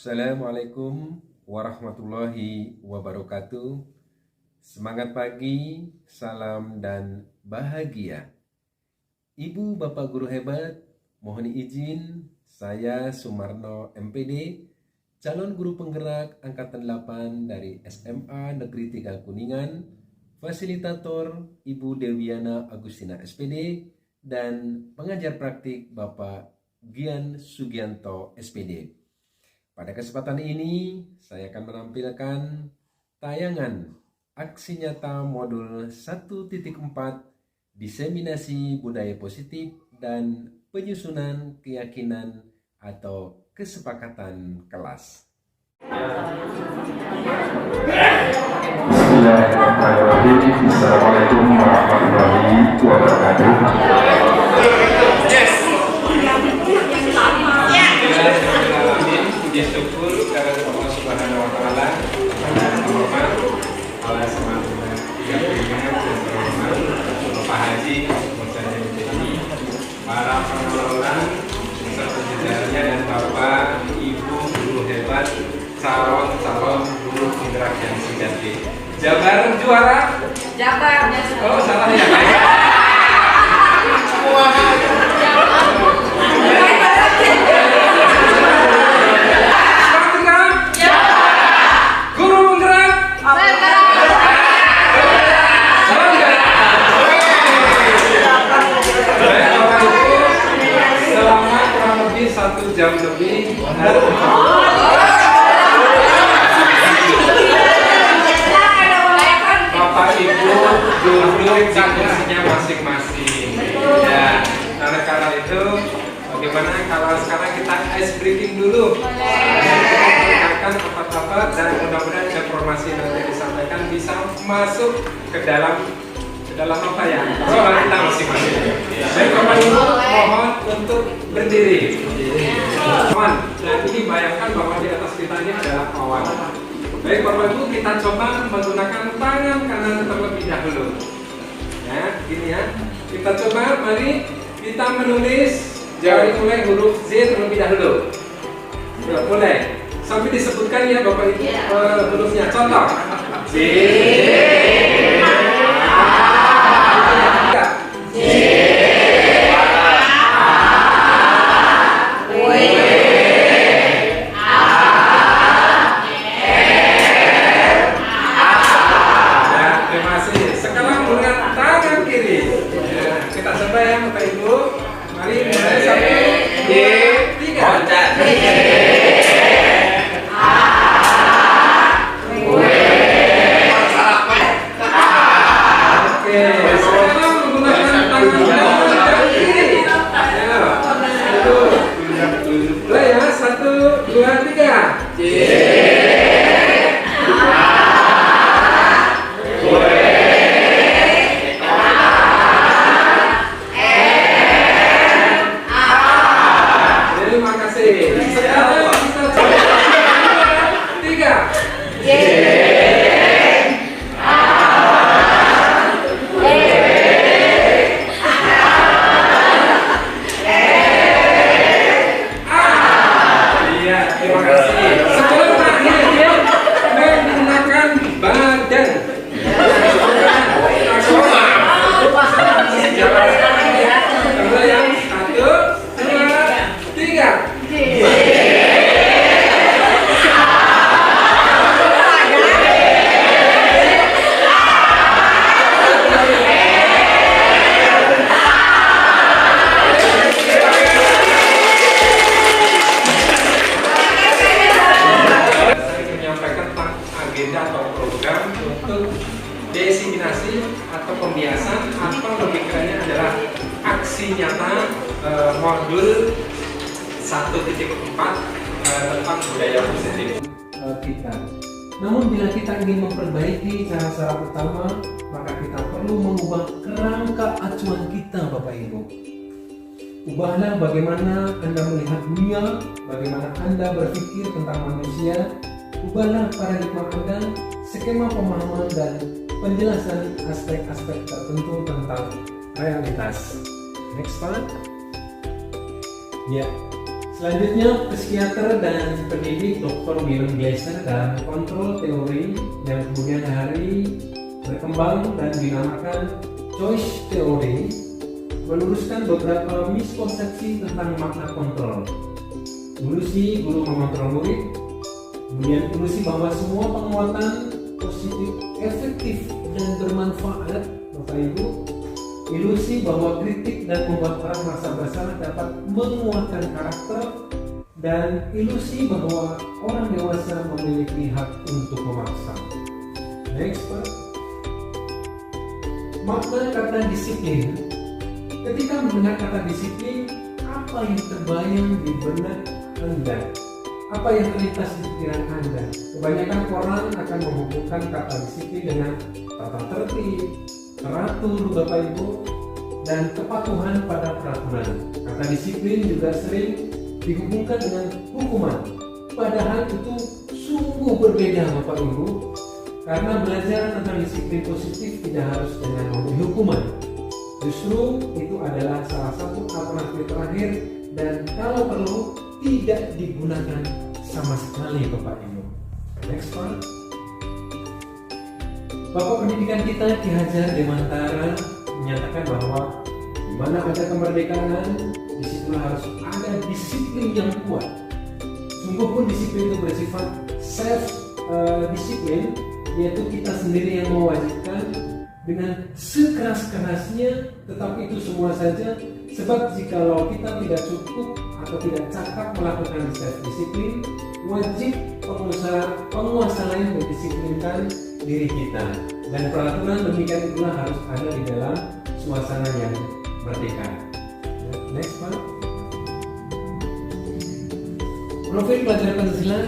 Assalamualaikum warahmatullahi wabarakatuh. Semangat pagi, salam dan bahagia. Ibu Bapak Guru hebat, mohon izin saya Sumarno MPD, calon guru penggerak angkatan 8 dari SMA Negeri 3 Kuningan, fasilitator Ibu Dewiana Agustina SPD, dan pengajar praktik Bapak Gian Sugianto SPD. Pada kesempatan ini, saya akan menampilkan tayangan aksi nyata modul 1.4 diseminasi budaya positif dan penyusunan keyakinan atau kesepakatan kelas. Bismillahirrahmanirrahim. Assalamualaikum warahmatullahi wabarakatuh. Puji syukur kepada Allah Subhanahu wa taala, terhormat oleh semangat tiga pimpinan dan terhormat Bapak Haji Mursyid ini, para pengelola serta jajarannya dan Bapak Ibu guru hebat, calon guru penggerak yang sejati. Jabar juara? Jabar. Oh, salah ya, Pak. Jam lebih Bapak Ibu duduk di kursinya masing-masing. Ya, nah karena itu bagaimana kalau sekarang kita ice breaking dulu, mendengarkan apa-apa dan mudah-mudahan informasi yang nanti disampaikan bisa masuk ke dalam apa ya? Soal kita masing-masing. Baik Bapak Ibu, mohon untuk berdiri. Awan, dan ini bayangkan bahwa di atas kita ini adalah awan. Baik Bapak Ibu, kita coba menggunakan tangan kanan terlebih dahulu. Ya, gini ya. Kita coba, mari kita menulis dari mulai huruf Z terlebih dahulu. Ya, mulai. Sampai disebutkan ya Bapak Ibu hurufnya. Contoh. Z. Diseminasi atau pembiasan atau logikanya adalah aksi nyata modul 1.4 tentang budaya positif kita. Namun bila kita ingin memperbaiki cara-cara utama, maka kita perlu mengubah kerangka acuan kita Bapak Ibu. Ubahlah bagaimana Anda melihat dunia, bagaimana Anda berpikir tentang manusia. Ubahlah paradigma Anda, skema pemahaman dan penjelasan aspek-aspek tertentu tentang realitas. Next part. Ya, Selanjutnya, psikiater dan pendidik Dr. William Glasser dalam kontrol teori yang kemudian hari berkembang dan dinamakan choice theory meluruskan beberapa miskonsepsi tentang makna kontrol. Ilusi guru mengontrol murid, kemudian ilusi bahwa semua penguatan positif, efektif dan bermanfaat, Bapak Ibu. Ilusi bahwa kritik dan membuat orang merasa bersalah dapat menguatkan karakter, dan ilusi bahwa orang dewasa memiliki hak untuk memaksa. Next, Pak. Makna kata disiplin. Ketika mendengar kata disiplin, apa yang terbayang di benak Anda? Apa yang terlintas di pikiran Anda? Kebanyakan orang akan menghubungkan kata disiplin dengan tata tertib, teratur, Bapak Ibu, dan kepatuhan pada peraturan. Kata disiplin juga sering dihubungkan dengan hukuman. Padahal itu sungguh berbeda, Bapak Ibu. Karena belajar tentang disiplin positif tidak harus dengan memberi hukuman. Justru itu adalah salah satu alternatif terakhir, dan kalau perlu tidak digunakan sama sekali, Bapak Ibu. Next one. Bapak pendidikan kita Ki Hajar Dewantara menyatakan bahwa di mana ada kemerdekaan, di situ harus ada disiplin yang kuat. Sungguh pun disiplin itu bersifat self disiplin, yaitu kita sendiri yang mewajibkan dengan sekeras-kerasnya, tetapi itu semua saja sebab jikalau kita tidak cukup atau tidak cakap melakukan self disiplin, wajib penguasa lain mendisiplinkan diri kita, dan peraturan demikian itulah harus ada di dalam suasana yang merdeka. Next, Pak. Profil pelajar Pancasila,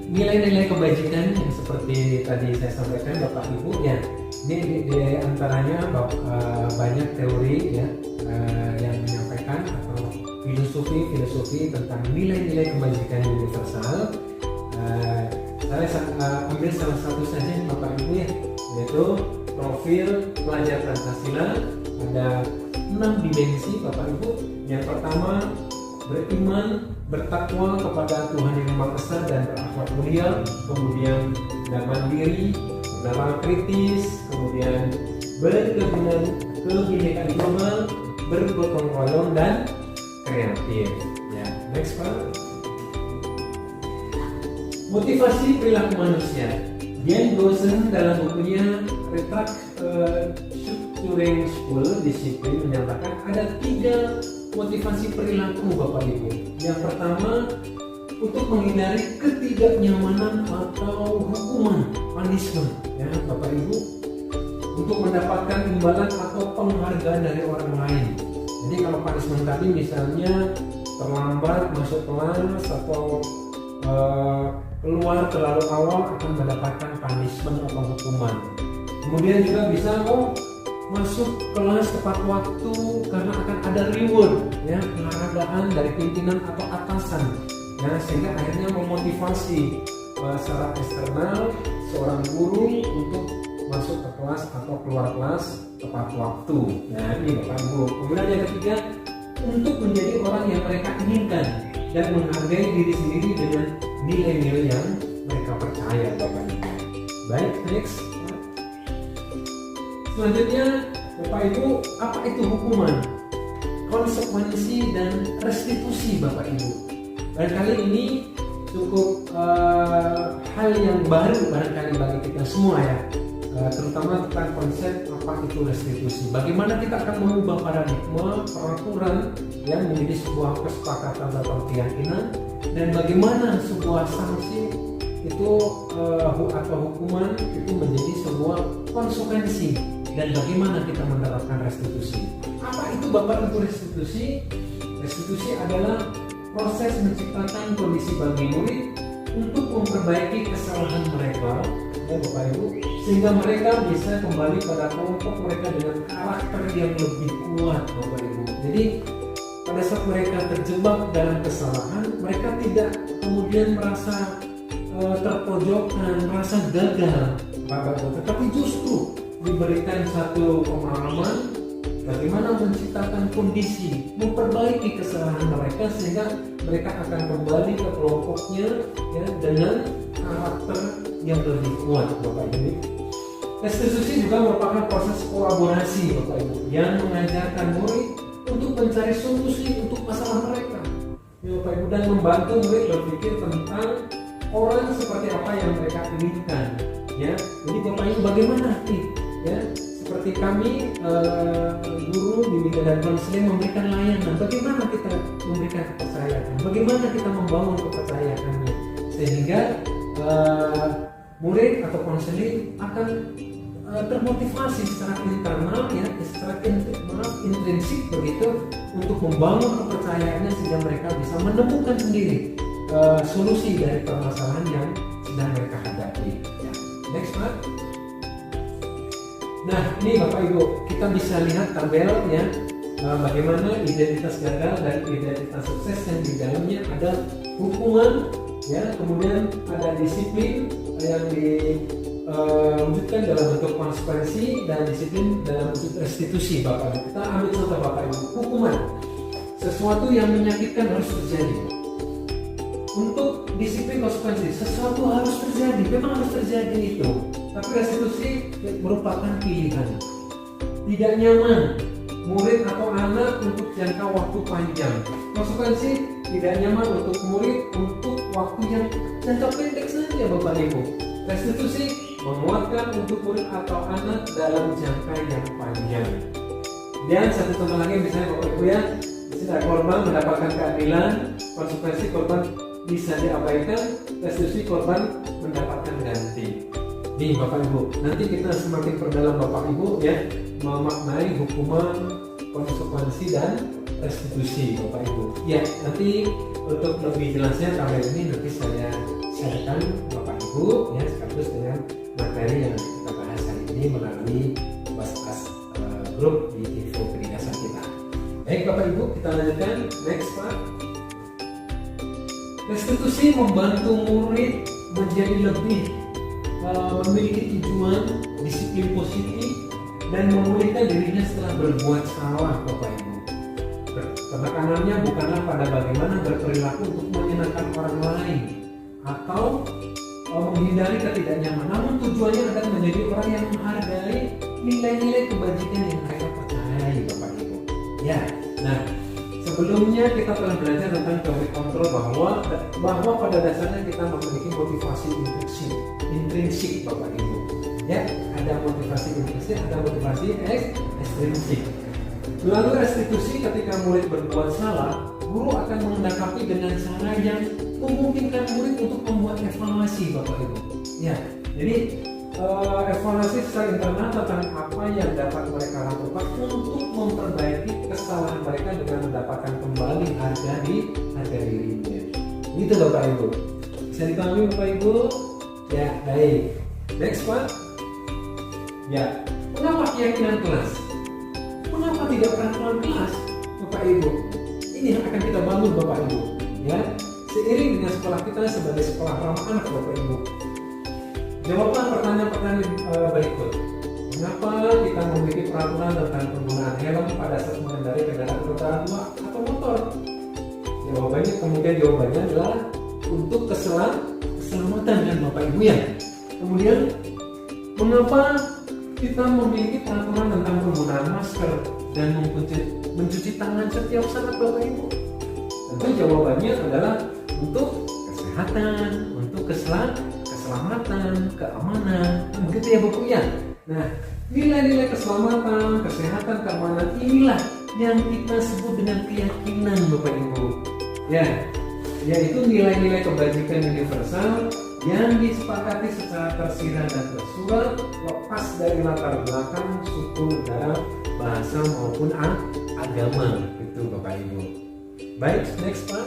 nilai-nilai kebajikan yang seperti tadi saya sampaikan, Bapak Ibu, ya. Ini di antaranya banyak teori ya yang menyampaikan atau filosofi tentang nilai-nilai kebajikan yang universal. Saya ambil salah satu saja, Bapak Ibu, ya, yaitu profil pelajar Pancasila. Ada 6 dimensi, Bapak Ibu. Yang pertama, beriman, bertakwa kepada Tuhan yang Maha Esa dan berakhlak mulia, kemudian mandiri, bernalar kritis, kemudian berkebinekaan global, bergotong royong, dan kreatif. Ya, next, Pak. Motivasi perilaku manusia. Jan Gosen dalam bukunya Retract Structuring School Discipline menyatakan ada 3 motivasi perilaku, Bapak Ibu. Yang pertama, untuk menghindari ketidaknyamanan atau hukuman, punishment, ya Bapak Ibu, untuk mendapatkan imbalan atau penghargaan dari orang lain. Jadi kalau punishment tadi misalnya terlambat masuk kelas atau keluar terlalu awal akan mendapatkan punishment atau hukuman. Kemudian juga bisa masuk kelas tepat waktu karena akan ada reward, ya, penghargaan dari pimpinan atau atasan, ya, sehingga akhirnya memotivasi secara eksternal seorang guru untuk masuk ke kelas atau keluar kelas tepat waktu. Nah, ini Bapak Ibu. Kemudian yang ketiga, untuk menjadi orang yang mereka inginkan dan menghargai diri sendiri dengan nilai-nilai yang mereka percaya, Bapak Ibu. Baik, next. Selanjutnya, Bapak Ibu, apa itu hukuman? Konsekuensi dan restitusi, Bapak Ibu. Barangkali ini cukup hal yang baru barangkali bagi kita semua, ya. Terutama tentang konsep apa itu restitusi. Bagaimana kita akan mengubah paradigma peraturan yang menjadi sebuah kesepakatan atau keyakinan, dan bagaimana sebuah sanksi itu atau hukuman itu menjadi sebuah konsekuensi, dan bagaimana kita menerapkan restitusi. Apa itu, Bapak Ibu, restitusi? Restitusi adalah proses menciptakan kondisi bagi murid untuk memperbaiki kesalahan mereka, ya Bapak Ibu, sehingga mereka bisa kembali pada kelompok mereka dengan karakter yang lebih kuat, Bapak Ibu. Jadi pada saat mereka terjebak dalam kesalahan, mereka tidak kemudian merasa terpojokkan, merasa gagal, Bapak Ibu, tetapi justru diberikan satu pemahaman bagaimana menciptakan kondisi, memperbaiki kesalahan mereka sehingga mereka akan kembali ke kelompoknya ya, dengan karakter yang lebih kuat, Bapak Ibu. Restitusi juga merupakan proses kolaborasi, Bapak Ibu, yang mengajarkan murid untuk mencari solusi untuk masalah mereka, ya, Bapak Ibu, dan membantu murid berpikir tentang orang seperti apa yang mereka inginkan. Ya, jadi Bapak Ibu bagaimana nih? Ya, seperti kami guru bimbingan dan konseling memberikan layanan, bagaimana kita memberikan kepercayaan, bagaimana kita membangun kepercayaannya, sehingga murid atau konseling akan termotivasi secara internal ya, secara intrinsik begitu untuk membangun kepercayaannya sehingga mereka bisa menemukan sendiri solusi dari permasalahan yang sedang mereka hadapi. Ya. Next Pak. Nah ini Bapak Ibu kita bisa lihat tabel ya, bagaimana identitas gagal dan identitas sukses yang di dalamnya ada hukuman ya, kemudian ada disiplin yang diwujudkan dalam bentuk konsekuensi dan disiplin dalam bentuk restitusi. Bapak Ibu kita ambil contoh Bapak Ibu, hukuman sesuatu yang menyakitkan harus terjadi. Untuk disiplin konsekuensi sesuatu harus terjadi, memang harus terjadi itu, tapi restitusi merupakan pilihan. Tidak nyaman murid atau anak untuk jangka waktu panjang, konsekuensi tidak nyaman untuk murid untuk waktu yang jangka pendek saja Bapak Ibu. Restitusi menguatkan untuk murid atau anak dalam jangka yang panjang. Dan satu contoh lagi misalnya Bapak Ibu ya, tidak korban mendapatkan keadilan, konsekuensi korban bisa diabaikan, restitusi korban mendapatkan ganti. Nih Bapak Ibu, nanti kita semakin perdalam Bapak Ibu ya, memaknai hukuman, konsekuensi dan restitusi Bapak Ibu. Ya, nanti untuk lebih jelasnya tabel ini nanti saya sharekan Bapak Ibu ya, sekaligus dengan materi yang kita bahas hari ini melalui WhatsApp grup di info kedinasan kita. Baik Bapak Ibu, kita lanjutkan. Next Pak. Restitusi membantu murid menjadi lebih memiliki tujuan, disiplin positif, dan memulihkan dirinya setelah berbuat salah Bapak Ibu. Penekanannya bukanlah pada bagaimana berperilaku untuk menyenangkan orang lain atau menghindari ketidaknyamanan, namun tujuannya akan menjadi orang yang menghargai nilai-nilai kebajikan yang mereka percayai Bapak Ibu. Ya, nah sebelumnya kita telah belajar tentang teori kontrol bahwa pada dasarnya kita memiliki motivasi intrinsik Bapak Ibu. Ya, ada motivasi intrinsik, ada motivasi ekstrinsik. Melalui restitusi ketika murid berbuat salah, guru akan menanggapi dengan cara yang memungkinkan murid untuk membuat evaluasi Bapak Ibu. Ya, jadi evaluasi secara internal tentang apa yang dapat mereka lakukan untuk memperbaiki kesalahan mereka dengan mendapatkan kembali harga dirinya. Gitu Bapak Ibu. Bisa dipahami Bapak Ibu? Ya, baik. Next Pak. Ya, mengapa keyakinan kelas? Mengapa tidak peraturan kelas Bapak Ibu? Ini yang akan kita bangun Bapak Ibu. Ya, seiring dengan sekolah kita sebagai sekolah ramah anak Bapak Ibu. Jawablah pertanyaan-pertanyaan berikut. Mengapa kita memiliki peraturan tentang penggunaan helm pada saat mengendarai kendaraan roda 2 atau motor? Jawabannya adalah untuk keselamatan kan Bapak Ibu ya. Kemudian mengapa kita memiliki peraturan tentang penggunaan masker dan mencuci tangan setiap saat Bapak Ibu? Tentu jawabannya adalah untuk kesehatan, untuk keselamatan, keamanan, begitu ya Bapak ya. Nah, nilai-nilai keselamatan, kesehatan, keamanan inilah yang kita sebut dengan keyakinan Bapak Ibu. Ya, yaitu nilai-nilai kebajikan universal yang disepakati secara tersirat dan tersurat, lepas dari latar belakang suku, negara, bahasa maupun agama, itu Bapak Ibu. Baik, next Pak.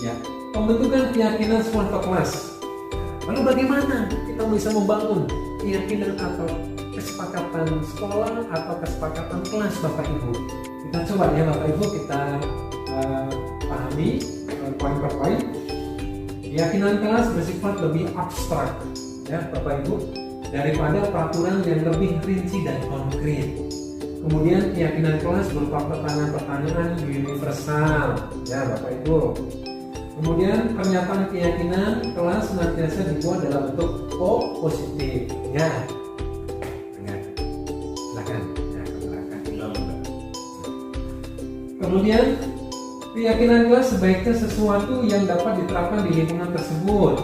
Ya, pembentukan keyakinan suatu kelas. Lalu bagaimana kita bisa membangun keyakinan atau kesepakatan sekolah atau kesepakatan kelas Bapak Ibu? Kita coba ya Bapak Ibu kita pahami poin per poin. Keyakinan kelas bersifat lebih abstrak ya Bapak Ibu, daripada peraturan yang lebih rinci dan konkret. Kemudian keyakinan kelas berupa pertanyaan-pertanyaan universal, ya Bapak Ibu. Kemudian pernyataan keyakinan kelas senantiasa dibuat dalam bentuk positif, ya. Silakan. Kemudian keyakinan kelas sebaiknya sesuatu yang dapat diterapkan di lingkungan tersebut.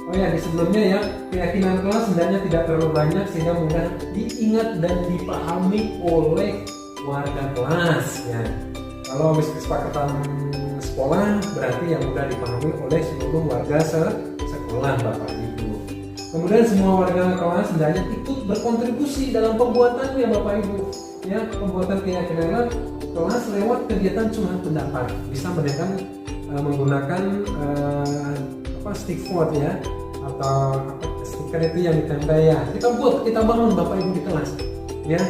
Oh ya, di sebelumnya ya, keyakinan kelas hendaknya tidak terlalu banyak sehingga mudah diingat dan dipahami oleh warga kelas. Ya. Kalau habis kesepakatan sekolah berarti yang mudah dipahami oleh seluruh warga sekolah Bapak Ibu. Kemudian semua warga kelas hendaknya ikut berkontribusi dalam pembuatannya Bapak Ibu. Ya, pembuatan keyakinan kelas lewat kegiatan curahan pendapat. Bisa menggunakan stick vote ya, atau stiker itu yang ditempel ya. Kita bangun Bapak Ibu di kelas. Ya.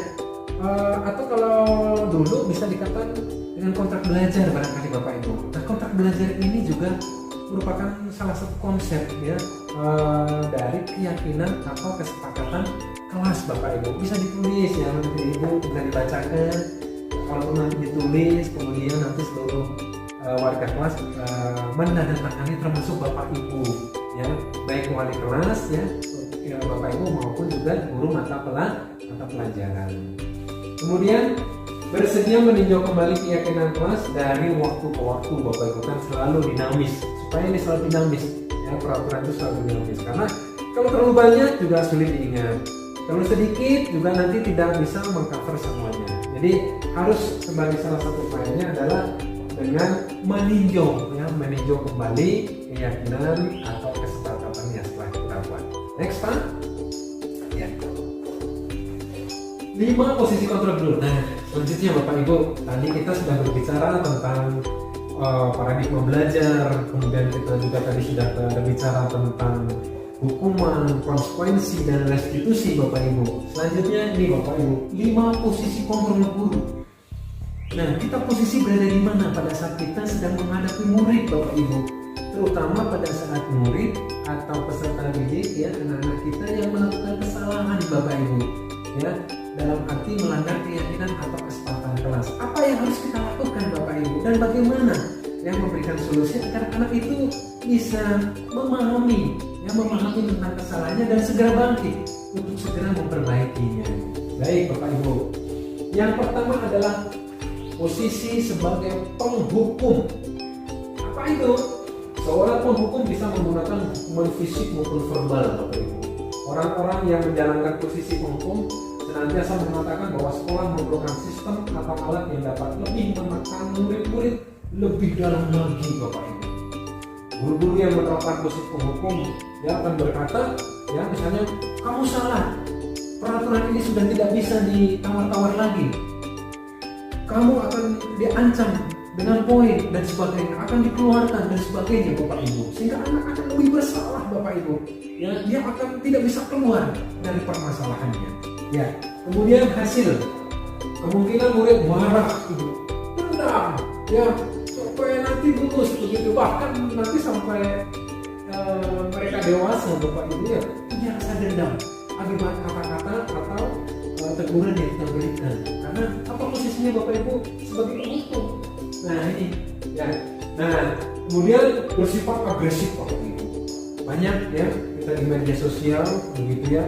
Atau kalau dulu bisa dikatakan dengan kontrak belajar barangkali Bapak Ibu. Nah, kontrak belajar ini juga merupakan salah satu konsep ya dari keyakinan atau kesepakatan kelas Bapak Ibu. Bisa ditulis ya nanti Ibu, bisa dibacakan. Kalau nanti ditulis, kemudian nanti seluruh warga kelas menandatangani termasuk Bapak Ibu ya, baik wali kelas ya Bapak Ibu maupun juga guru mata pelajaran. Kemudian bersedia meninjau kembali keyakinan kelas dari waktu ke waktu Bapak Ibu, kan selalu dinamis, supaya ini selalu dinamis ya, peraturan itu selalu dinamis, karena kalau terlalu banyak juga sulit diingat, terlalu sedikit juga nanti tidak bisa mengcover semuanya. Jadi harus sebagai salah satu upayanya adalah dengan meninjau kembali keyakinan atau kesepakatan yang setelah kita buat. Next Pak. Ya. 5 posisi kontrol dulu. Nah, selanjutnya Bapak Ibu, tadi kita sudah berbicara tentang paradigma belajar, kemudian kita juga tadi sudah berbicara tentang hukuman, konsekuensi, dan restitusi Bapak Ibu. Selanjutnya ini Bapak Ibu, 5 posisi kontrol guru. Nah, kita posisi berada di mana pada saat kita sedang menghadapi murid Bapak Ibu, terutama pada saat murid atau peserta didik ya, anak-anak kita yang melakukan kesalahan Bapak Ibu ya, dalam arti melanggar keyakinan atau kesepakatan kelas. Apa yang harus kita lakukan Bapak Ibu, dan bagaimana yang memberikan solusi agar anak itu bisa memahami tentang kesalahannya dan segera bangkit untuk segera memperbaikinya. Baik Bapak Ibu, yang pertama adalah posisi sebagai penghukum. Apa itu? Seorang penghukum bisa menggunakan hukuman fisik maupun verbal Bapak Ibu. Orang-orang yang menjalankan posisi penghukum senantiasa mengatakan bahwa sekolah memerlukan sistem atau alat yang dapat lebih menekan murid-murid lebih dalam lagi Bapak Ibu. Guru-guru yang menerapkan posisi penghukum dia akan berkata ya, misalnya kamu salah, peraturan ini sudah tidak bisa ditawar-tawar lagi, kamu akan diancam dengan poin dan sebagainya, akan dikeluarkan dan sebagainya Bapak Ibu, sehingga anak akan lebih bersalah Bapak Ibu ya, dia akan tidak bisa keluar dari permasalahannya ya. Kemudian hasil, kemungkinan murid marah gitu, dendam ya, sampai nanti lulus begitu, bahkan nanti sampai mereka dewasa Bapak Ibu ya, punya rasa dendam akibat kata-kata atau teguran yang kita berikan, karena apa posisinya Bapak Ibu sebagai penghukum. Nah ini ya. Nah kemudian bersifat agresif Bapak Ibu, banyak ya kita di media sosial begitu ya,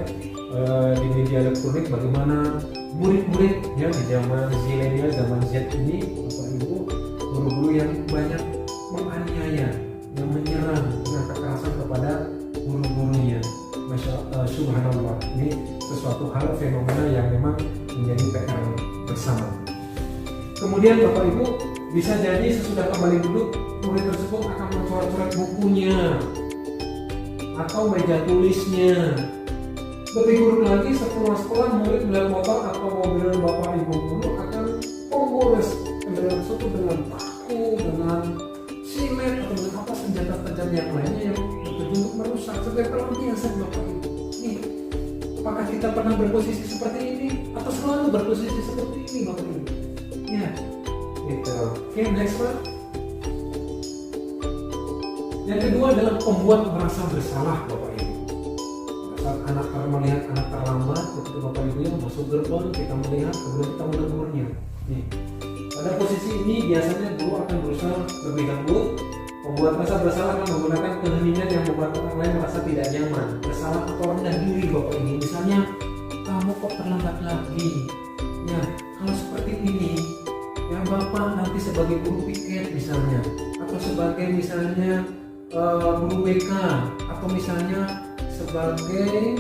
di media elektronik, bagaimana murid-murid ya di zaman zilenial, zaman Z ini Bapak Ibu, guru-guru yang banyak menganiaya, yang menyerang dengan kekerasan kepada guru-gurunya. Subhanallah, ini sesuatu hal fenomena yang memang menjadi PR bersama. Kemudian Bapak Ibu, bisa jadi sesudah kembali duduk, murid tersebut akan mencoret-coret bukunya atau meja tulisnya. Lebih buruk lagi, setelah sekolah murid melihat motor atau mobil Bapak Ibu guru akan menggores kendaraan tersebut dengan paku, dengan silet atau dengan apa senjata tajam yang lainnya yang bertujuan merusak. Sampai pelampiasan Bapak Ibu. Nih, apakah kita pernah berposisi seperti ini atau selalu berposisi seperti ini Bapak Ibu? Ya, gitu. Oke, next Pak. Yang kedua adalah pembuat merasa bersalah Bapak Ibu. Saat anak melihat anak terlambat, ketika bapak ibunya masuk gerbang, kita melihat, kemudian kita menegurnya. Nih, pada posisi ini biasanya guru akan berusaha lebih lembut. Pembuat rasa bersalah akan menggunakan keheningan yang membuat orang lain merasa tidak nyaman, bersalah atau rendah diri bapak ibu. Misalnya, kamu kok terlambat lagi? Ya, kalau seperti ini, ya bapak nanti sebagai guru piket misalnya, atau sebagai misalnya guru BK, atau misalnya sebagai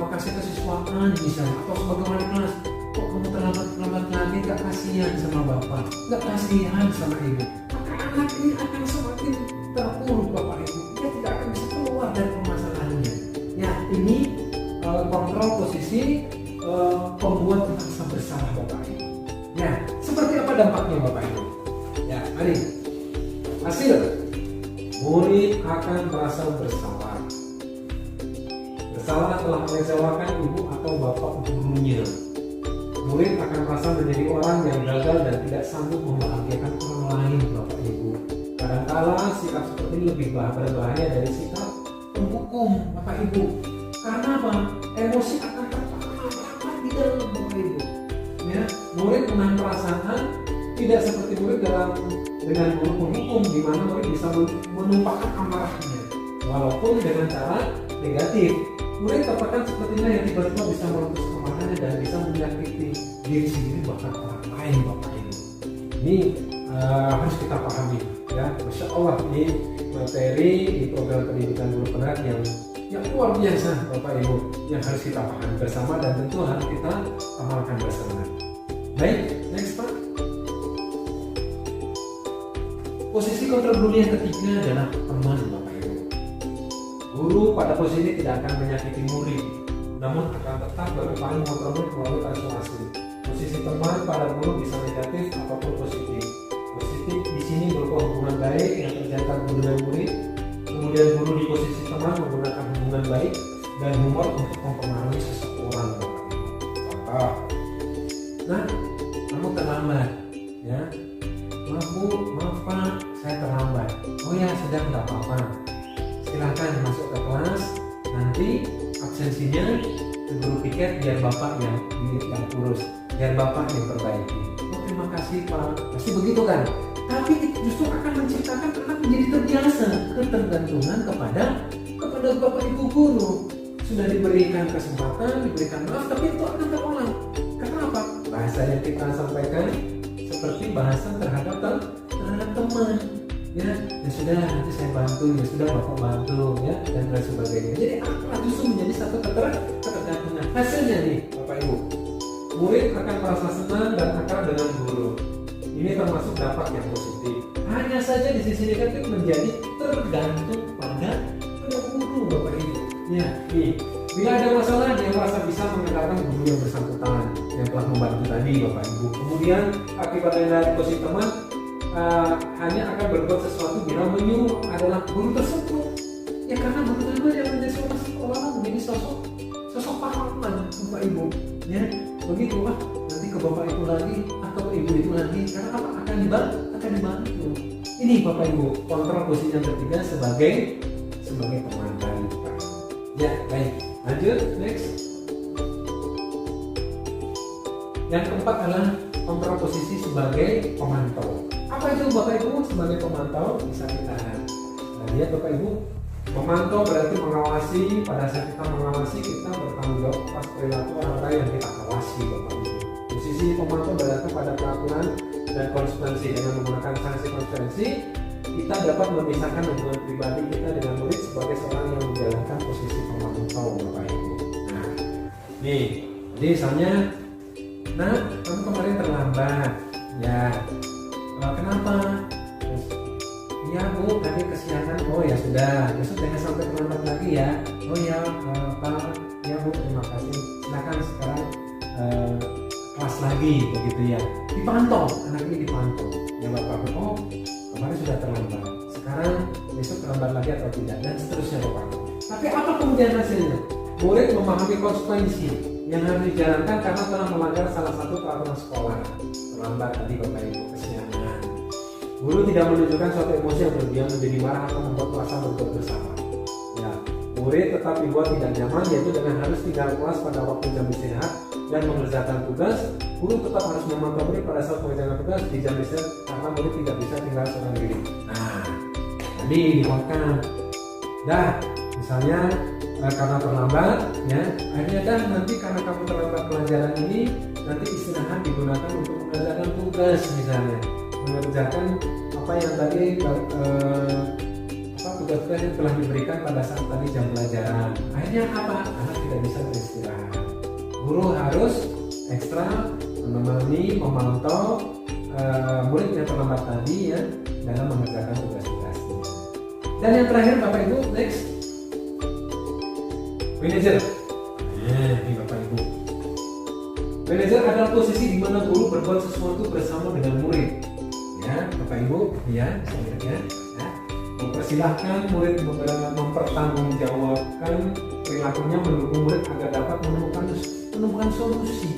kasih kesiswaan misalnya, atau sebagai wali kelas, kok kamu terlambat lagi? Gak kasihan sama bapak, gak kasihan sama ibu, maka anak ini akan semakin terpuruk bapak ibu, dia tidak akan bisa keluar dari permasalahannya. Ya, ini kontrol posisi pembuat merasa bersalah bapak ibu. Ya, seperti apa dampaknya bapak ibu? Ya, mari. Hasil, murid akan merasa bersalah. Bersalah telah mengecewakan ibu atau bapak gurunya. Murid akan merasa menjadi orang yang gagal dan tidak sanggup membahagiakan orang lain bapak ibu. Kadangkala sikap seperti ini lebih berbahaya dari sikap penghukum bapak ibu. Karena apa? Emosi akan terpahat di dalam bapak ibu. Ya, murid menahan perasaan tidak seperti murid dengan guru penghukum, di mana murid bisa menumpahkan amarahnya, walaupun dengan cara negatif. Murid tertekan sepertinya yang tiba-tiba bisa merutus amarahnya dan bisa menyakiti diri sendiri bahkan orang lain bapak ibu. Ini harus kita pahami ya. Masya Allah, ini materi di program pendidikan guru penerang yang luar biasa bapak ibu, yang harus kita pahami bersama dan tentu harus kita amalkan bersama. Baik, next Pak. Posisi kontrol guru yang ketiga adalah teman bapak ibu. Guru pada posisi ini tidak akan menyakiti murid, namun akan tetap berupaya mengontrol melalui persuasi. Posisi teman pada guru bisa negatif ataupun positif. Positif di sini berupa hubungan baik yang terjaga guru dan murid. Kemudian guru di posisi teman menggunakan hubungan baik dan humor untuk mempengaruhi seseorang. Contoh, nah, kamu terlambat, ya. Maaf bu, maaf pak, saya terlambat. Oh ya, sudah, nggak apa-apa. Silahkan masuk ke kelas. Nanti absensinya ke guru piket biar bapak yang urus, biar bapak yang perbaiki. Oh terima kasih pak. Pasti begitu kan? Tapi itu justru akan menciptakan anak menjadi terbiasa ketergantungan kepada bapak ibu guru. Sudah diberikan kesempatan, diberikan maaf, tapi itu akan terulang. Kenapa? Bahasa yang kita sampaikan seperti bahasa terhadap teman. Ya sudah, nanti saya bantu, ya sudah bapak bantu, ya, dan lain sebagainya. Jadi apa justru menjadi satu ketergantungan. Hasilnya nih bapak ibu, murid akan merasa senang dan akrab dengan guru. Ini termasuk dampak yang positif. Hanya saja di sisi negatif menjadi tergantung pada guru bapak ibu. Ya, nih, bila ada masalah dia merasa bisa mengandalkan guru yang bersangkutan yang telah membantu tadi bapak ibu. Kemudian akibatnya dari posisi teman hanya akan berbuat sesuatu bila menyuruh adalah guru tersebut. Ya karena guru tersebut yang menjadi seolah menjadi sosok pahlawan bapak ibu. Ya, begitu lah. Nanti ke bapak itu lagi atau ke ibu itu lagi, karena apa? Akan dibantu. Ini bapak ibu kontrol posisi yang ketiga sebagai teman dari Pak. Ya baik, lanjut next. Yang keempat adalah kontrol posisi sebagai pemantau. Apa itu bapak ibu sebagai pemantau? Bisa kita lihat bapak ibu. Memantau berarti mengawasi. Pada saat kita mengawasi, kita bertanggung jawab atas perilaku orang lain yang kita awasi bapak ibu. Posisi pemantau berarti pada peraturan dan konsekuensi. Dengan menggunakan sanksi konsekuensi, kita dapat memisahkan hubungan pribadi kita dengan murid sebagai seorang yang menjalankan posisi pemantau bapak ibu. Nah, nih, jadi misalnya, nah, kamu kemarin terlambat, ya, kenapa? Ya bu, tadi kesiangan. Oh ya sudah, besok jangan sampai terlambat lagi ya. Oh ya pak, ya bu, terima kasih. Silakan sekarang kelas lagi, begitu ya. Dipantau, anak ini dipantau. Ya bapak, oh kemarin sudah terlambat. Sekarang besok terlambat lagi atau tidak, dan seterusnya bapak. Tapi apa kemudian hasilnya? Murid memahami konsekuensi yang harus dijalankan karena telah melanggar salah satu peraturan sekolah. Terlambat tadi bapak ibu, kesiangan. Guru tidak menunjukkan suatu emosi yang berlebihan menjadi marah atau membuat merasa berbuat bersalah. Ya, murid murid tetap dibuat tidak nyaman, yaitu dengan harus tinggal kelas pada waktu jam istirahat dan mengerjakan tugas. Guru tetap harus memantau murid pada saat mengerjakan tugas di jam istirahat karena murid tidak bisa tinggal seorang diri. Nah, tadi dimakan. Dah, misalnya karena terlambat, ya, akhirnya dah nanti karena kamu terlambat pelajaran ini, nanti istirahat digunakan untuk mengerjakan tugas, misalnya mengerjakan apa yang tadi tugas-tugas yang telah diberikan pada saat tadi jam pelajaran. Akhirnya apa? Anak tidak bisa beristirahat. Guru harus ekstra menemani, memantau murid yang terlambat tadi, ya, dalam mengerjakan tugas-tugasnya. Dan yang terakhir Bapak Ibu, next, manajer. Ini Bapak Ibu. Manajer adalah posisi di mana guru berbuat sesuatu bersama dengan murid. Ya, Bapak Ibu, ya, ya. Mempersilahkan murid mempertanggungjawabkan perilakunya, mendukung murid agar dapat menemukan solusi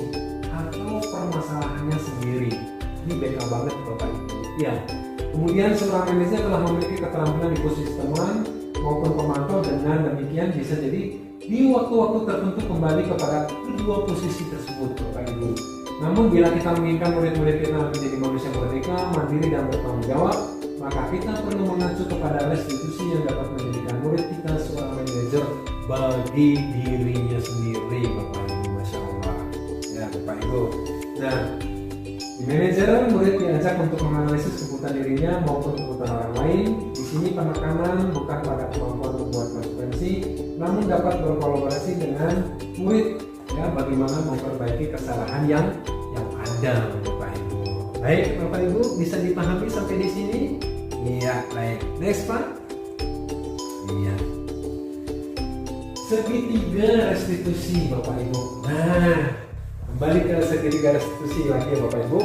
atau permasalahannya sendiri. Ini beda banget Bapak Ibu. Ya. Kemudian seorang manajer telah memiliki keterampilan di posisi teman maupun pemantau, dengan demikian bisa jadi di waktu-waktu tertentu kembali kepada kedua posisi tersebut Bapak Ibu. Namun bila kita menginginkan murid-murid kita menjadi manusia merdeka, mandiri dan bertanggung jawab, maka kita perlu mengacu kepada restitusi yang dapat menjadikan murid kita seorang manajer bagi dirinya sendiri Bapak Ibu. Masya Allah. Ya Bapak Ibu. Nah, di manajer, murid diajak untuk menganalisis kebutuhan dirinya maupun kebutuhan orang lain. Di sini penekanan bukan pada kemampuan membuat konsekuensi, namun dapat berkolaborasi dengan murid, ya, bagaimana memperbaiki kesalahan yang ada Bapak Ibu. Baik Bapak Ibu, bisa dipahami sampai di sini? Iya, baik. Next Pak. Iya. Segitiga restitusi Bapak Ibu. Nah, kembali ke segitiga restitusi lagi ya Bapak Ibu.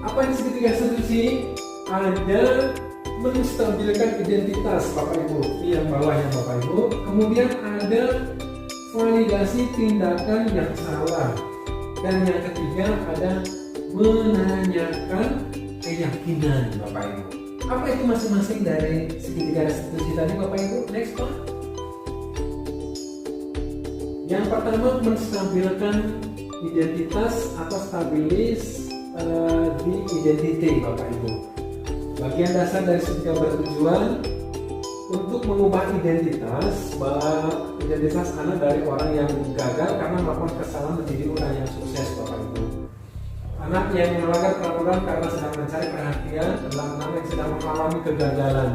Apa yang segitiga restitusi? Ada menstabilkan identitas Bapak Ibu. Ini yang bawahnya Bapak Ibu. Kemudian ada validasi tindakan yang salah. Dan yang ketiga ada menanyakan keyakinan Bapak Ibu. Apa itu masing-masing dari segitiga restitusi tadi Bapak Ibu? Next Pak. Yang pertama, menstabilkan identitas atau stabilis di identity Bapak Ibu. Bagian dasar dari segitiga bertujuan untuk mengubah identitas anak dari orang yang gagal karena melakukan kesalahan menjadi orang yang sukses Bapak Ibu. Anak yang melanggar peraturan karena sedang mencari perhatian adalah anak yang sedang mengalami kegagalan.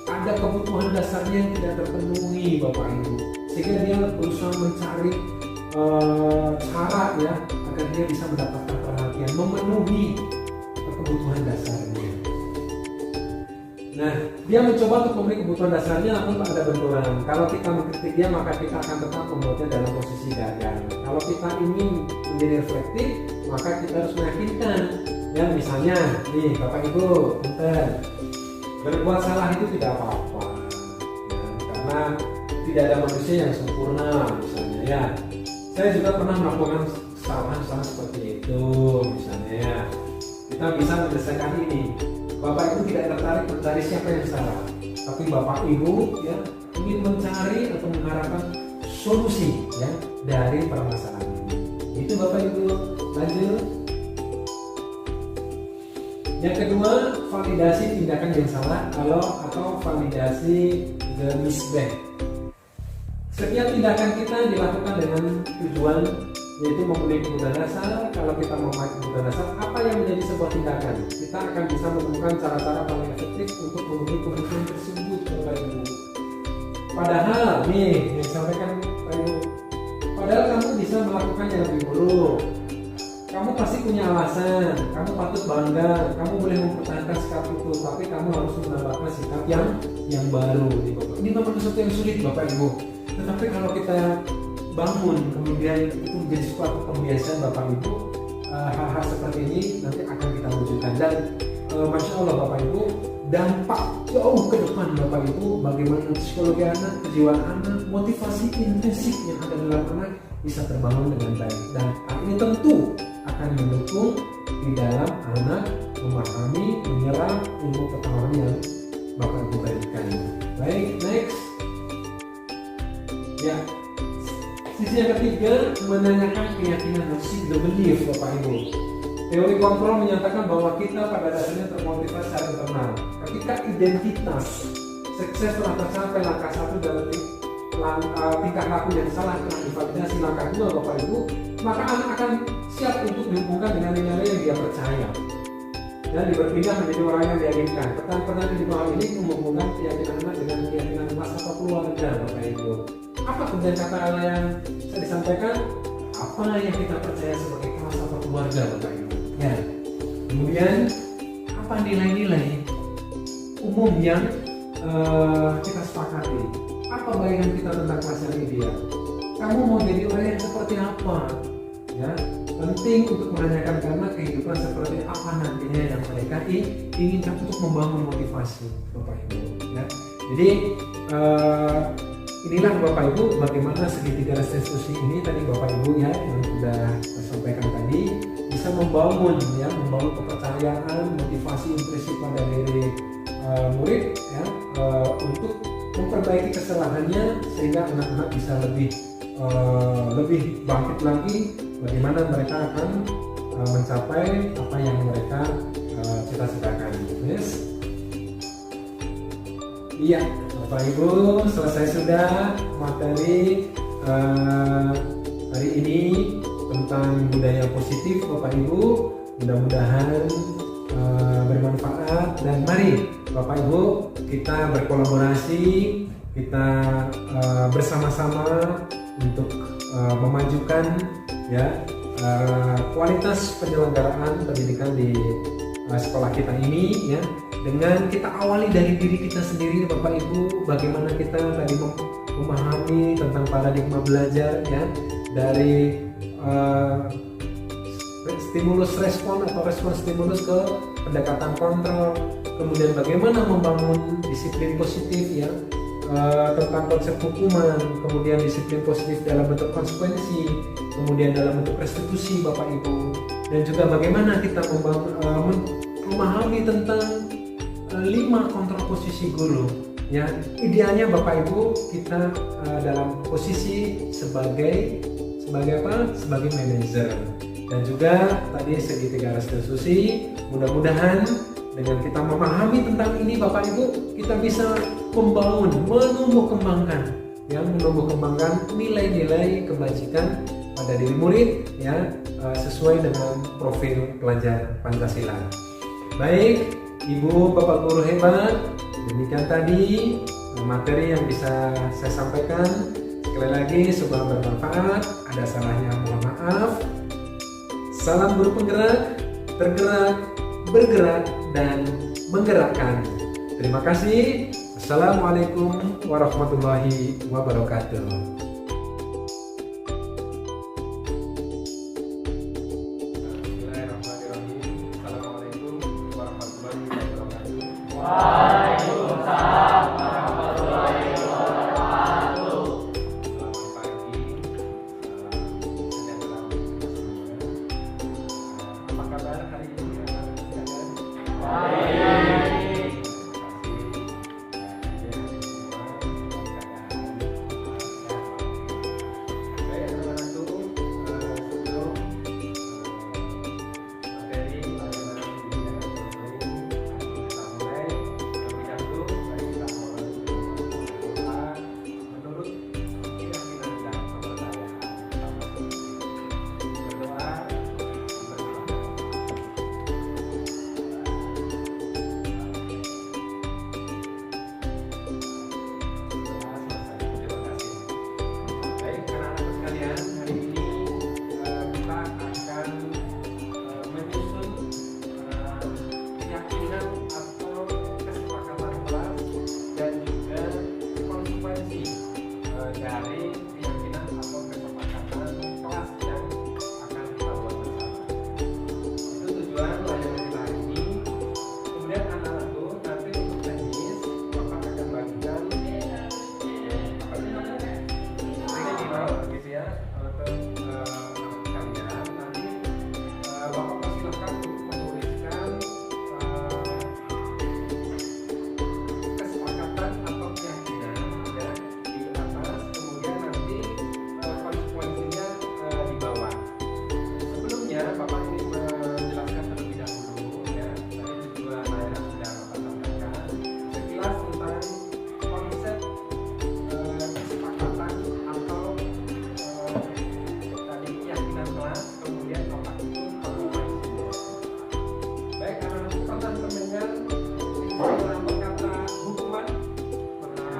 Ada kebutuhan dasarnya yang tidak terpenuhi Bapak Ibu, sehingga dia berusaha mencari cara, ya, agar dia bisa mendapatkan perhatian, memenuhi kebutuhan dasarnya. Nah, dia mencoba untuk memenuhi kebutuhan dasarnya, namun tak ada benturan. Kalau kita mengkritik dia, maka kita akan tetap membuatnya dalam posisi gagal. Kalau kita ingin menjadi reflektif, maka kita harus meyakinkan, ya, misalnya nih Bapak Ibu, bentar, berbuat salah itu tidak apa-apa, ya, karena tidak ada manusia yang sempurna, misalnya, ya. Saya juga pernah melakukan kesalahan sama seperti itu, misalnya, ya. Kita bisa menyelesaikan ini. Bapak Ibu tidak tertarik mencari siapa yang salah, tapi Bapak Ibu, ya, ingin mencari atau mengharapkan solusi, ya, dari permasalahan ini. Itu Bapak Ibu. Lanjut. Yang kedua, validasi tindakan yang salah atau validasi the misbeh. Setiap tindakan kita dilakukan dengan tujuan, yaitu memenuhi kebutuhan dasar. Kalau kita memenuhi kebutuhan dasar, apa yang menjadi sebuah tindakan? Kita akan bisa menemukan cara-cara paling efektif untuk memenuhi kebutuhan tersebut, Bapak Ibu. Padahal, nih, yang disampaikan Pak Ibu, padahal kamu bisa melakukan yang lebih buruk. Kamu pasti punya alasan, kamu patut bangga, kamu boleh mempertahankan sikap itu, tapi kamu harus menambahkan sikap yang baru. Ini memang sesuatu yang sulit Bapak Ibu. Tetapi kalau kita bangun, kemudian itu menjadi suatu pembiasaan Bapak Ibu, hal-hal seperti ini nanti akan kita wujudkan. Dan Masya Allah Bapak Ibu, dampak jauh ke depan Bapak Ibu, bagaimana psikologi anak, kejiwaan anak, motivasi intrinsik yang ada dalam anak bisa terbangun dengan baik. Dan hal ini tentu akan mendukung di dalam anak memahami, menyerap ilmu pengetahuan yang Bapak Ibu berikan. Baik, next. Ya. Sisi yang ketiga, menanyakan keyakinan atau the belief, Bapak Ibu. Teori kontrol menyatakan bahwa kita pada dasarnya termotivasi secara internal. Ketika identitas sukses telah tercapai langkah 1 dalam tingkah laku yang salah telah divalidasi langkah 2, Bapak Ibu, maka anak akan siap untuk dihubungkan dengan nilai-nilai yang dia percaya dan berpindah menjadi orang yang dia inginkan. Pertanyaan di bawah ini menghubungkan keyakinan anak dengan keyakinan masa keluarga, Bapak Ibu. Apa kemudian kata Allah yang saya disampaikan? Apa yang kita percaya sebagai masa keluarga, Bapak Ibu? Ya. Kemudian apa nilai-nilai umum yang kita sepakati? Apa bayangan kita tentang kelas ideal? Kamu mau jadi orang yang seperti apa? Ya, penting untuk menanyakan karena kehidupan seperti apa nantinya yang mereka inginkan untuk membangun motivasi, Bapak Ibu. Ya. Jadi inilah Bapak Ibu bagaimana segitiga restitusi ini tadi Bapak Ibu ya yang sudah saya sampaikan tadi bisa membangun kepercayaan, motivasi, impresi pada diri murid ya untuk memperbaiki kesalahannya sehingga anak-anak bisa lebih bangkit lagi bagaimana mereka akan mencapai apa yang mereka cita-citakan. Yes. Iya, Bapak Ibu, selesai sudah materi hari ini tentang budaya positif, Bapak Ibu. Mudah-mudahan bermanfaat dan mari Bapak Ibu kita berkolaborasi, kita bersama-sama untuk memajukan ya kualitas penyelenggaraan pendidikan di sekolah kita ini ya, dengan kita awali dari diri kita sendiri Bapak Ibu, bagaimana kita tadi memahami tentang paradigma belajar ya, dari stimulus respon atau respon stimulus ke pendekatan kontrol, kemudian bagaimana membangun disiplin positif ya, tentang konsep hukuman, kemudian disiplin positif dalam bentuk konsekuensi, kemudian dalam bentuk restitusi Bapak Ibu, dan juga bagaimana kita memahami tentang 5 kontrol posisi guru ya. Idealnya Bapak Ibu kita dalam posisi sebagai apa? Sebagai manajer. Dan juga tadi segitiga restitusi, mudah-mudahan dengan kita memahami tentang ini Bapak Ibu, kita bisa menumbuh kembangkan nilai-nilai kebajikan pada diri murid ya, sesuai dengan profil pelajar Pancasila. Baik, Ibu Bapak guru hebat, demikian tadi materi yang bisa saya sampaikan. Sekali lagi semoga bermanfaat, ada salahnya mohon maaf. Salam guru penggerak, tergerak, bergerak, dan menggerakkan. Terima kasih. Assalamualaikum warahmatullahi wabarakatuh. Bismillahirrahmanirrahim. Assalamualaikum warahmatullahi wabarakatuh. Waalaikumsalam warahmatullahi wabarakatuh. Selamat pagi. Apa kabar hari ini? Baik.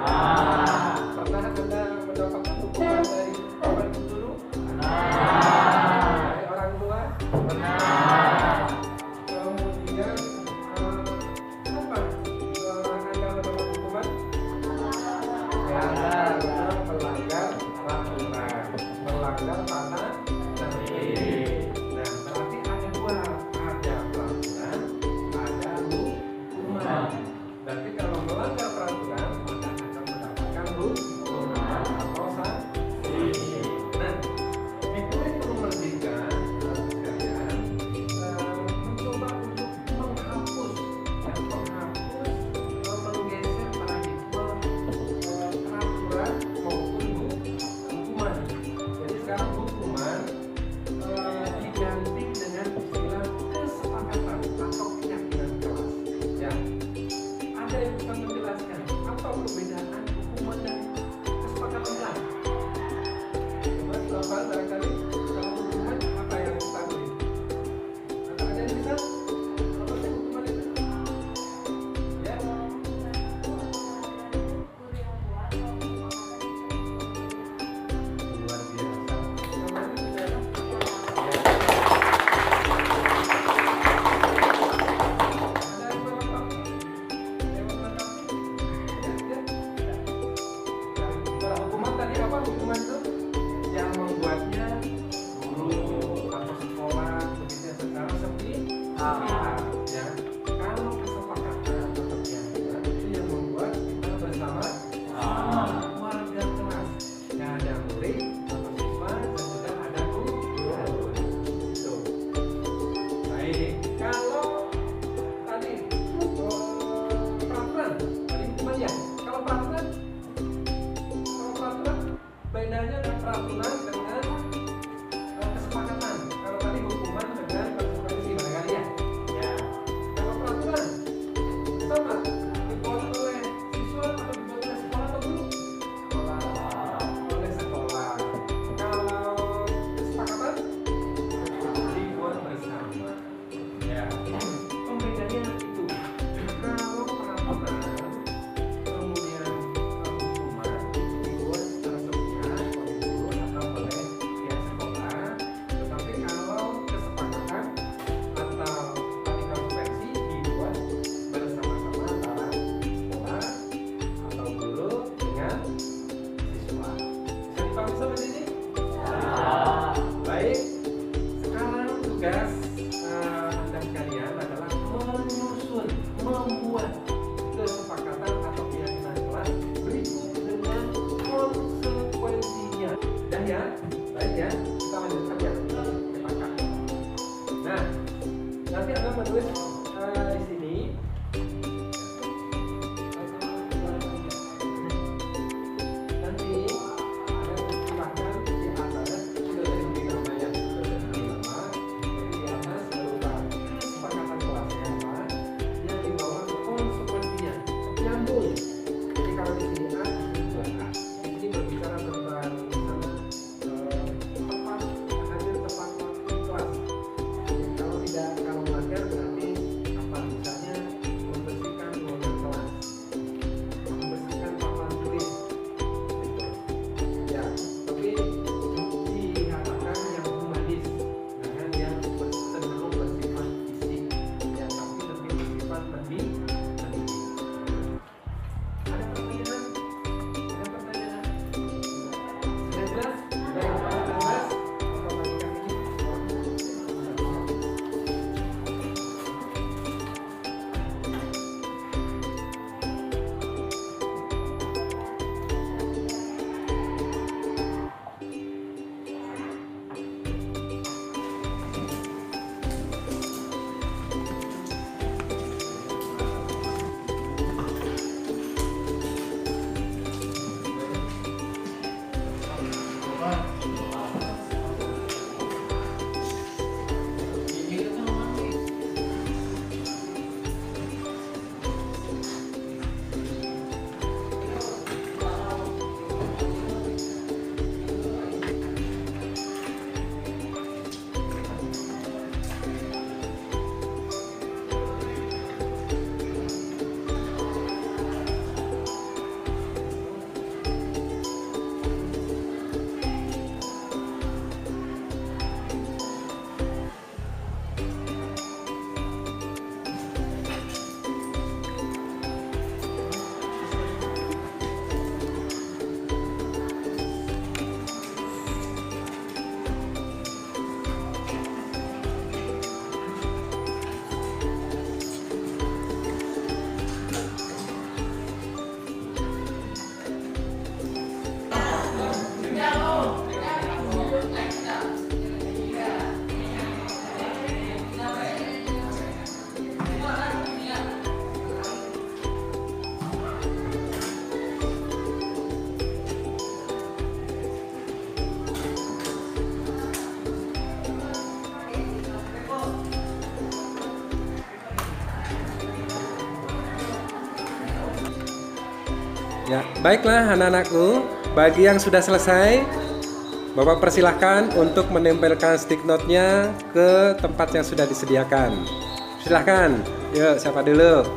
Pernah Anda mendapatkan hukuman dari Bapak Ibu guru? Dari orang tua? Kemudian apa? Anda mendapat hukuman? Melanggar peraturan, melanggar tata tertib. Nah, berarti ada dua, ada peraturan, ada hukuman. Berarti kalau melanggar peraturan, maka akan mendapatkan hukuman atau sanksi. Nah, di kurikulum Merdeka sekalian mencoba untuk menghapus, menggeser paradigma peraturan maupun hukuman. Jadi sekarang hukuman diganti dengan istilah kesepakatan atau keyakinan kelas. Ya, ada yang bisa menjelaskan apa perbedaan hukuman dan kesepakatan kelas? Coba Bapak barangkali kalau hukuman apa yang kita beri? Atau ada yang bisa? Apa sih hukuman itu? Ya. Luar biasa. Namanya sudah. Ya. Ada yang melengkapi? Yang melengkapi? Ya. Kalau hukuman tadi apa? Hukuman itu yang membuatnya guru atau sekolah begitu secara sepihak. Ya. Kalau kesepakatan atau keyakinan itu yang membuat kita bersama warga kelas. Ya, ada murid atau siswa dan juga ada guru. Itu. Baik. Kalau tadi peraturan, tadi hukuman ya. Kalau peraturan bedanya dengan peraturan dengan kesepakatan. Kalau tadi hukuman dengan konsekuensi barangkali ya. Ya. Kalau peraturan sama dibuat oleh siswa atau dibuat oleh sekolah atau guru? Oleh sekolah. Kalau kesepakatan dibuat bersama. Ya. Pembedanya itu. Kalau peraturan kemudian hukuman dibuat secara sepihak oleh guru atau oleh pihak sekolah. Tetapi kalau kesepakatan atau tadi konsekuensi dibuat bersama-sama antara sekolah atau guru dengan siswa. Bisa dipahami sampai sini? Baik. Sekarang tugas Anda sekalian adalah menyusun, membuat kesepakatan atau keyakinan kelas berikut dengan konsekuensinya. Dan ya, baik ya, kita lanjutkan ya. Sepakat. Nah, nanti Anda menulis di sini. Nanti ada silahkan di atas sudah diberi namanya, sudah diberi nama. Jadi di atas berupa kesepakatan kelasnya apa, yang di bawah konsekuensinya nyambung. Jadi kalau di sini A, di sini A. Di sini berbicara tentang misalnya tepat hadir tepat waktu kelas. Jadi kalau tidak, kalau melanggar berarti apa? Misalnya membersihkan ruangan kelas, membersihkan papan tulis. Gitu. Ya, tapi diharapkan yang humanis, jangan yang cenderung bersifat fisik, ya, tapi lebih bersifat mendidik. Ada pertanyaan? Ada pertanyaan? Sudah jelas? Baik, kalau sudah jelas, apa lanjutkan ini? Ya, baiklah anak-anakku, bagi yang sudah selesai, Bapak persilahkan untuk menempelkan stick note-nya ke tempat yang sudah disediakan. Silahkan, yuk siapa dulu?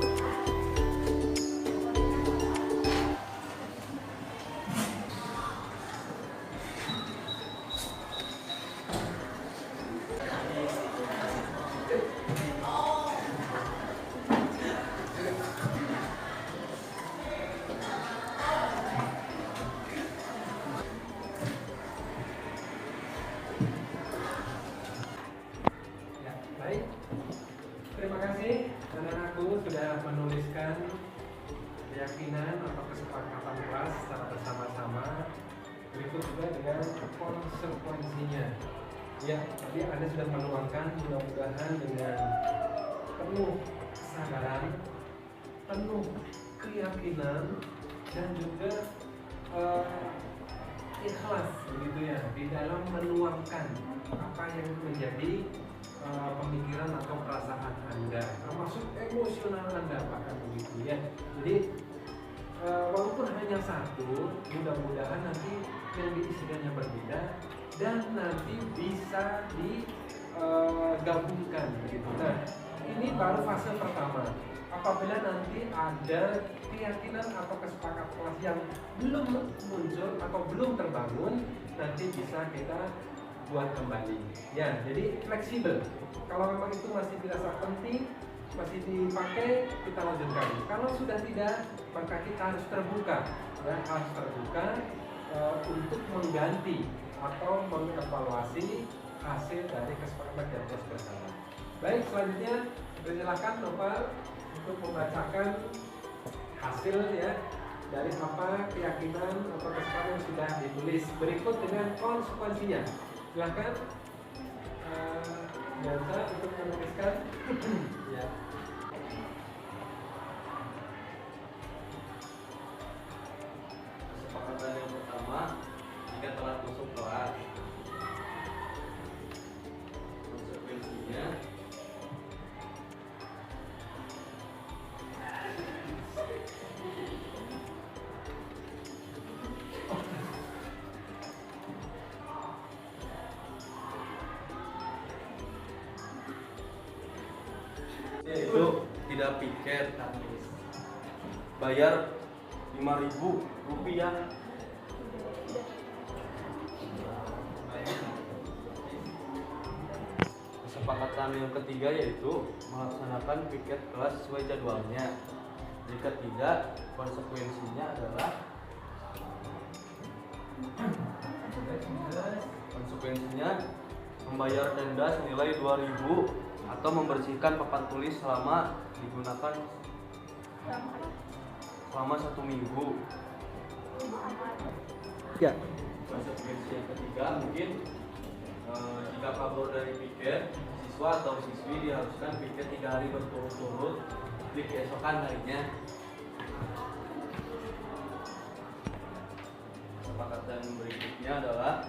Ya, baik. Terima kasih anak-anakku sudah menuliskan keyakinan atau kesepakatan kelas secara bersama-sama. Berikut juga dengan konsekuensinya. Ya, tadi Anda sudah menuangkan, mudah-mudahan dengan penuh kesadaran, penuh keyakinan, dan juga ikhlas begitu ya di dalam menuangkan apa yang menjadi pemikiran atau perasaan Anda, termasuk emosional Anda bahkan begitu ya. Jadi walaupun hanya satu, mudah-mudahan nanti yang diisikannya berbeda dan nanti bisa digabungkan begitu. Nah, ini baru fase pertama. Apabila nanti ada keyakinan atau kesepakatan kelas yang belum muncul atau belum terbangun, nanti bisa kita buat kembali. Ya, jadi fleksibel. Kalau memang itu masih dirasa penting, masih dipakai, kita lanjutkan. Kalau sudah tidak, maka kita harus terbuka, ya, harus terbuka untuk mengganti atau mengevaluasi hasil dari kesepakatan dan kelas bersama. Baik, selanjutnya persilakan Novel untuk membacakan hasil ya dari apa keyakinan atau kesepakatan yang sudah ditulis berikut dengan konsekuensinya. Silakan Dansa untuk menuliskan. Ya. Kesepakatan yang pertama, jika telah masuk kelas, konsekuensinya yaitu tidak piket, bayar 5.000 rupiah. Kesepakatan yang ketiga yaitu melaksanakan piket kelas sesuai jadwalnya. Jika tidak, konsekuensinya adalah membayar denda senilai 2.000 atau membersihkan papan tulis selama digunakan selama 1 minggu. Ya. Konsekuensi yang ketiga mungkin jika kabur dari piket, siswa atau siswi diharuskan piket 3 hari berturut-turut di keesokan harinya. Kesepakatan berikutnya adalah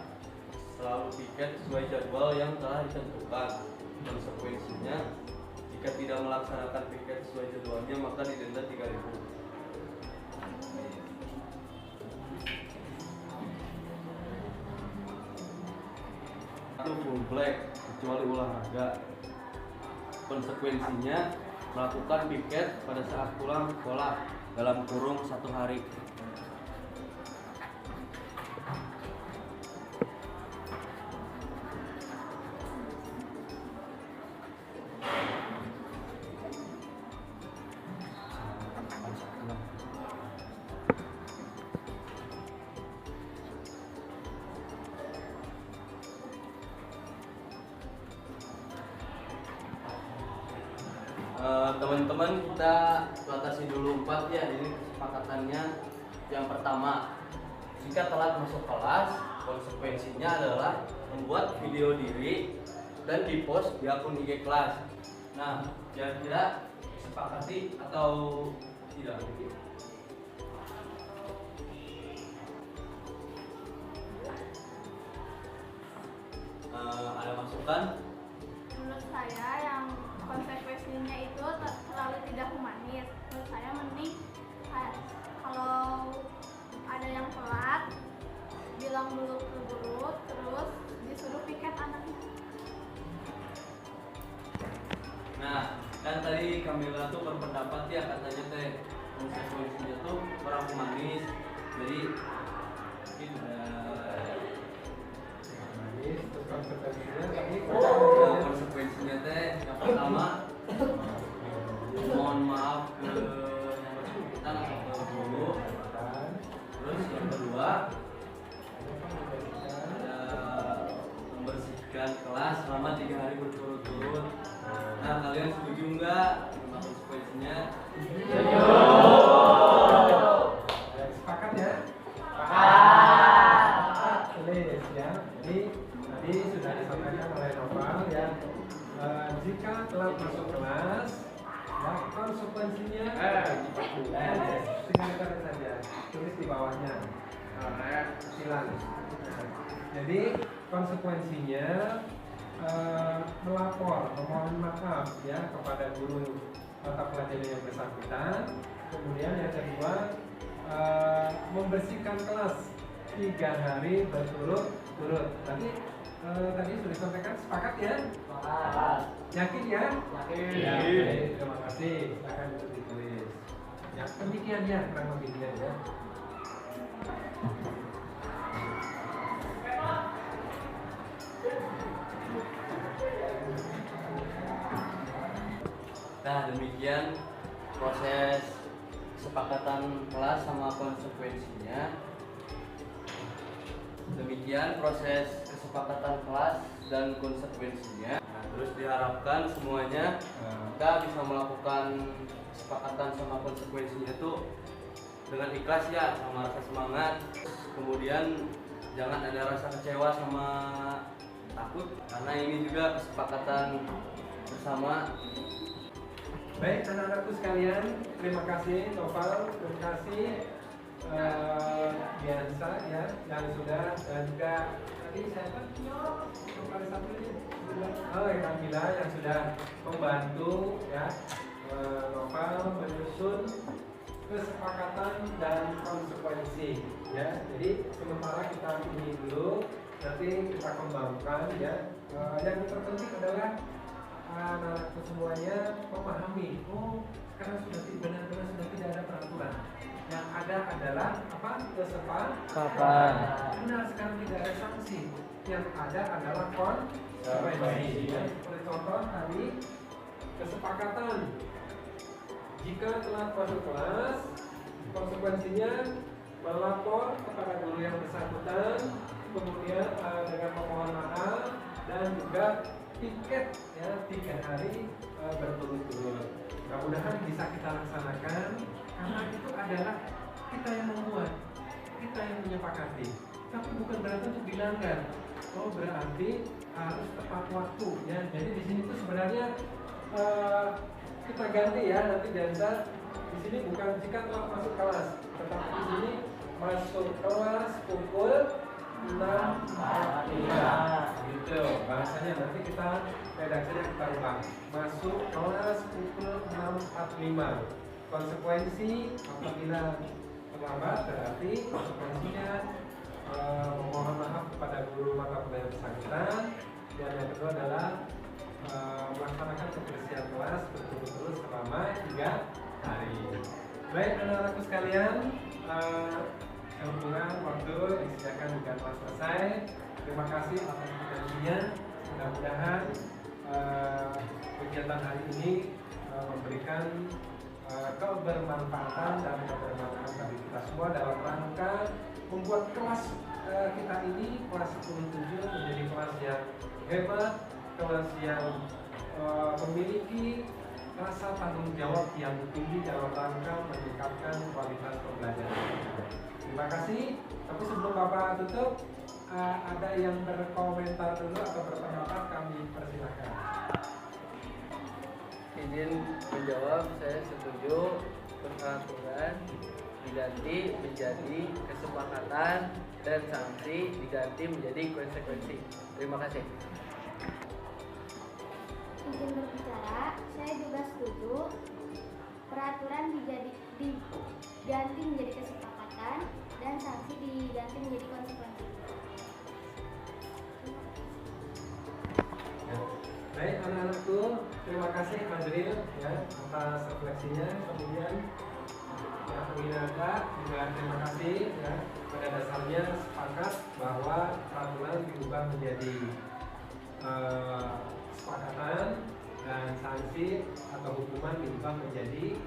selalu piket sesuai jadwal yang telah ditentukan. Konsekuensinya, jika tidak melaksanakan piket sesuai jadwalnya maka didenda 3.000. Itu full black kecuali olahraga. Konsekuensinya melakukan piket pada saat pulang sekolah dalam kurung 1 hari. Teman-teman, kita batasi dulu 4 ya. Ini kesepakatannya. Yang pertama, jika telat masuk kelas, konsekuensinya adalah membuat video diri dan dipost di akun IG kelas. Nah, kira-kira sepakati atau tidak? Ada masukan? Menurut saya yang konsekuensinya itu terlalu tidak humanis. Menurut saya mending kalau Kamila tuh berpendapat ya katanya teh konsekuensinya tuh kurang humanis. Jadi mungkin Terus konsekuensinya tadi konsekuensinya teh yang pertama mohon maaf ke yang bersangkutan atau ke guru. Terus yang kedua membersihkan kelas selama 3 hari berturut-turut. Nah, kalian setuju nggak sama konsekuensinya? sepakat ya? Tulis ya. Jadi tadi sudah disampaikan oleh Noval ya. Jika telat masuk kelas, ya konsekuensinya tinggal ditulis saja, tulis di bawahnya. Silang. Jadi konsekuensinya melapor, memohon maaf ya kepada guru mata pelajaran yang bersangkutan. Kemudian yang kedua membersihkan kelas 3 hari berturut-turut. Tadi sudah disampaikan, sepakat ya? Yakin ya? Yakin. Ya, baik, terima kasih. Silakan untuk ditulis. Ya, demikian ya, kurang lebihnya ya. Nah, demikian proses kesepakatan kelas sama konsekuensinya. Demikian proses kesepakatan kelas dan konsekuensinya. Nah, terus diharapkan semuanya kita bisa melakukan kesepakatan sama konsekuensinya tuh dengan ikhlas ya, sama rasa semangat. Kemudian jangan ada rasa kecewa sama takut, karena ini juga kesepakatan bersama. Baik anak-anakku sekalian, terima kasih Noval, terima kasih Biansa ya yang sudah, dan juga tadi siapa? Kamila yang sudah membantu ya Noval menyusun kesepakatan dan konsekuensi ya. Jadi sementara kita ini dulu, nanti kita kembangkan ya. Yang terpenting adalah anak-anakku semuanya memahami, karena sudah benar-benar sudah tidak ada peraturan. Yang ada adalah apa? Kesepakatan. Benar, sekarang tidak ada sanksi. Yang ada adalah konsekuensi. Seperti contoh tadi kesepakatan. Jika telat masuk kelas, konsekuensinya melapor kepada guru yang bersangkutan, kemudian dengan memohon maaf, dan juga tiket ya 3 hari berturut-turut. Mudah-mudahan bisa kita laksanakan, karena itu adalah kita yang membuat, kita yang menyepakati. Tapi bukan berarti untuk dilanggar. Berarti harus tepat waktu ya. Jadi di sini tuh sebenarnya kita ganti ya, nanti Jansa di sini bukan jika telah masuk kelas, tetapi di sini masuk kelas pukul 6.45 gitu bahasanya. Nanti kita redaksinya kita ulang, masuk kelas pukul 6.45. Konsekuensi apabila terlambat berarti konsekuensinya memohon maaf kepada guru mata pelajaran bersangkutan, dan yang kedua adalah melaksanakan kebersihan kelas berturut-turut selama 3 hari. Baik anak-anakku sekalian, hubungan waktu disediakan juga telah selesai. Terima kasih atas perhatiannya. Mudah-mudahan kegiatan hari ini memberikan kebermanfaatan dan kebermanfaatan bagi kita semua dalam rangka membuat kelas kita ini, kelas 17, menjadi kelas yang hebat, kelas yang memiliki rasa tanggung jawab yang tinggi dalam rangka meningkatkan kualitas pembelajaran. Terima kasih. Tapi sebelum Bapak tutup, ada yang berkomentar dulu atau berpendapat, kami persilakan. Izin menjawab, saya setuju peraturan diganti menjadi kesepakatan dan sanksi diganti menjadi konsekuensi. Terima kasih. Izin berbicara, saya juga setuju peraturan diganti menjadi kesepakatan dan sanksi diganti menjadi konsekuensi. Baik anak-anakku, terima kasih Fadril ya atas refleksinya. Kemudian ya Winata juga terima kasih ya. Pada dasarnya sepakat bahwa peraturan diubah menjadi kesepakatan dan sanksi atau hukuman diubah menjadi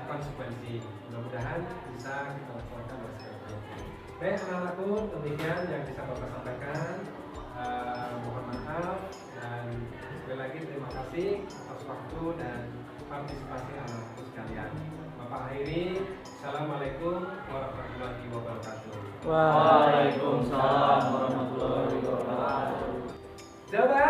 konsekuensi. Mudah-mudahan bisa kita laksanakan bersama. Baik anak-anakku, demikian yang bisa Bapak sampaikan. Mohon maaf dan sekali lagi terima kasih atas waktu dan partisipasi anak-anakku sekalian. Bapak akhiri, Assalamualaikum warahmatullahi wabarakatuh. Waalaikumsalam warahmatullahi wabarakatuh. Jawaban.